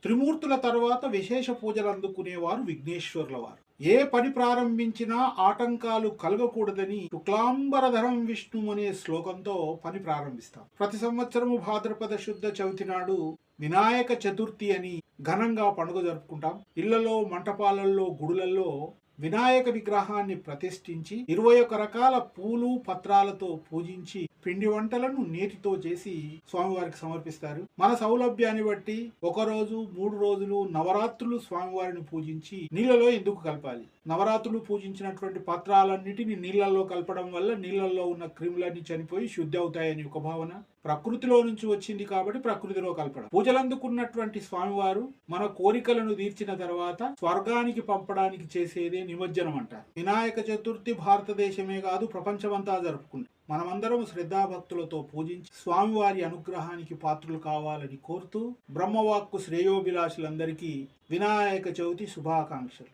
త్రిమూర్తుల తర్వాత విశేష పూజలు అందుకునేవారు విఘ్నేశ్వరుల వారు. ఏ పని ప్రారంభించినా ఆటంకాలు కలగకూడదని శుక్లాంబరధరం విష్ణు అనే శ్లోకంతో పని ప్రారంభిస్తాం. ప్రతి సంవత్సరము భాద్రపద శుద్ధ చవితి నాడు వినాయక చతుర్థి అని ఘనంగా పండుగ జరుపుకుంటాం. ఇళ్లలో, మంటపాలలో, గుడులలో వినాయక విగ్రహాన్ని ప్రతిష్ఠించి 21 రకాల పూలు పత్రాలతో పూజించి పిండి వంటలను నీటితో చేసి స్వామివారికి సమర్పిస్తారు. మన సౌలభ్యాన్ని బట్టి 1 రోజు 3 రోజులు నవరాత్రులు స్వామివారిని పూజించి నీళ్ళలో ఎందుకు కలపాలి? నవరాత్రులు పూజించినటువంటి పత్రాలన్నిటిని నీళ్లలో కలపడం వల్ల నీళ్లలో ఉన్న క్రిములన్నీ చనిపోయి శుద్ధి అవుతాయని ఒక భావన. ప్రకృతిలో నుంచి వచ్చింది కాబట్టి ప్రకృతిలో కలపడం. పూజలందుకున్నటువంటి స్వామివారు మన కోరికలను తీర్చిన తర్వాత స్వర్గానికి పంపడానికి చేసేదే నిమజ్జనం అంటారు. వినాయక చతుర్థి భారతదేశమే కాదు ప్రపంచమంతా జరుపుకుంటాం. మనమందరం శ్రద్ధాభక్తులతో పూజించి స్వామివారి అనుగ్రహానికి పాత్రులు కావాలని కోరుతూ బ్రహ్మవాక్కు శ్రేయోభిలాషులందరికీ వినాయక చవితి శుభాకాంక్షలు.